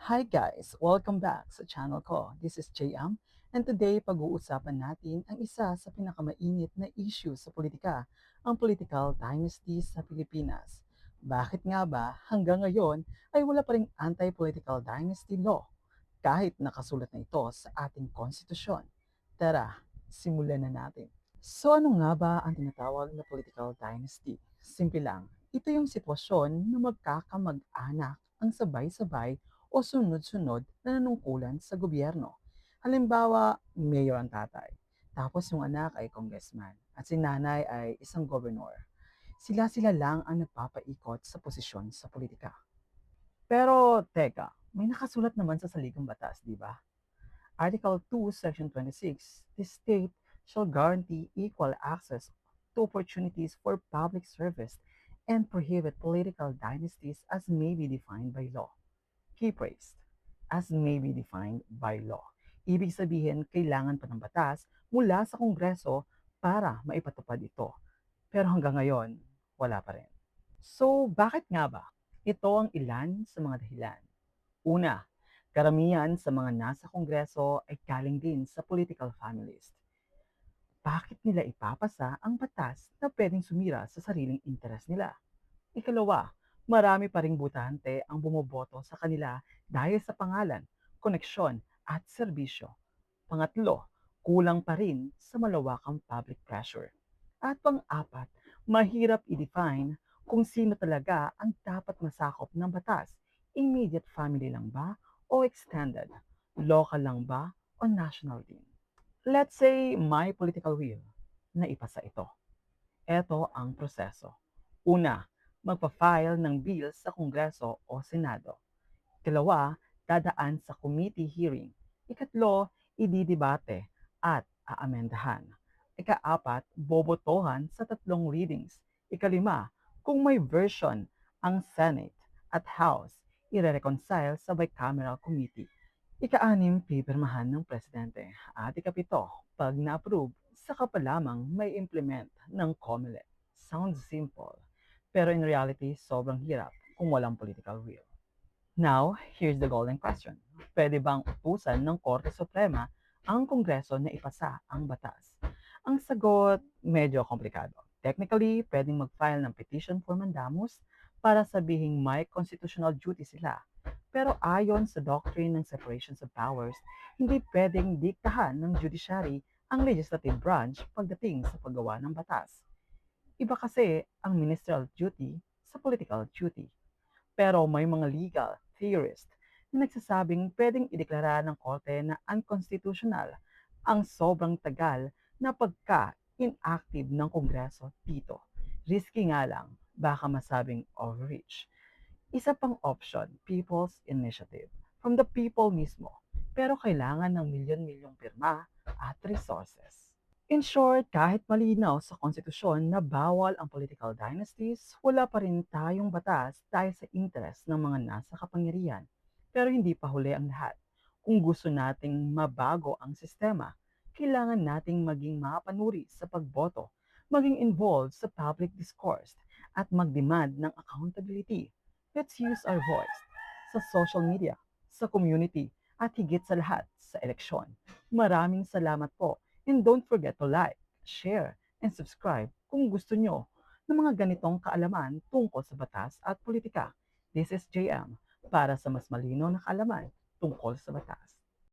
Hi guys! Welcome back sa channel ko. This is JM and today pag-uusapan natin ang isa sa pinakamainit na issue sa politika, ang political dynasty sa Pilipinas. Bakit nga ba hanggang ngayon ay wala pa ring anti-political dynasty law kahit nakasulat na ito sa ating konstitusyon? Tara, simulan na natin. So ano nga ba ang tinatawag na political dynasty? Simple lang, ito yung sitwasyon na magkakamag-anak ang sabay-sabay o sunod-sunod na nanungkulan sa gobyerno. Halimbawa, mayor ang tatay, tapos yung anak ay congressman, at si nanay ay isang gobernador. Sila-sila lang ang nagpapaikot sa posisyon sa politika. Pero teka, may nakasulat naman sa saligang batas, di ba? Article 2, Section 26, the state shall guarantee equal access to opportunities for public service and prohibit political dynasties as may be defined by law. Key phrase, as may be defined by law. Ibig sabihin, kailangan pa ng batas mula sa Kongreso para maipatupad ito. Pero hanggang ngayon, wala pa rin. So, bakit nga ba? Ito ang ilan sa mga dahilan. Una, karamihan sa mga nasa Kongreso ay galing din sa political families. Bakit nila ipapasa ang batas na pwedeng sumira sa sariling interes nila? Ikalawa, marami pa ring butante ang bumoboto sa kanila dahil sa pangalan, koneksyon at serbisyo. Pangatlo, kulang pa rin sa malawakang public pressure. At pang-apat, mahirap i-define kung sino talaga ang dapat masakop ng batas. Immediate family lang ba o extended? Local lang ba o national din? Let's say may political will na ipasa ito. Ito ang proseso. Una, magpa-file ng bill sa Kongreso o Senado. Ikalawa, dadaan sa committee hearing. Ikatlo, ididebate at aamendahan. Ikaapat, bobotohan sa 3 readings. Ikalima, kung may version ang Senate at House, ire-reconcile sa bicameral committee. Ika-6, pipirmahan ng presidente. At ikapito, pag na-approve, saka pa lamang may implement ng COMELEC. Sounds simple, pero in reality, sobrang hirap kung walang political will. Now, here's the golden question. Pwede bang utusan ng Korte Suprema ang Kongreso na ipasa ang batas? Ang sagot, medyo komplikado. Technically, pwedeng mag-file ng petition for mandamus para sabihing may constitutional duty sila. Pero ayon sa doctrine ng separations of powers, hindi pwedeng diktahan ng judiciary ang legislative branch pagdating sa paggawa ng batas. Iba kasi ang ministerial duty sa political duty. Pero may mga legal theorist na nagsasabing pwedeng ideklara ng korte na unconstitutional ang sobrang tagal na pagka-inactive ng Kongreso dito. Risky nga lang, baka masabing overreach. Isa pang option, People's Initiative. From the people mismo. Pero kailangan ng milyon-milyong pirma at resources. In short, kahit malinaw sa konstitusyon na bawal ang political dynasties, wala pa rin tayong batas dahil sa interes ng mga nasa kapangyarihan. Pero hindi pa huli ang lahat. Kung gusto nating mabago ang sistema, kailangan nating maging mapanuri sa pagboto, maging involved sa public discourse, at mag-demand ng accountability. Let's use our voice sa social media, sa community, at higit sa lahat sa eleksyon. Maraming salamat po. And don't forget to like, share, and subscribe kung gusto nyo ng mga ganitong kaalaman tungkol sa batas at politika. This is JM para sa mas malinaw na kaalaman tungkol sa batas.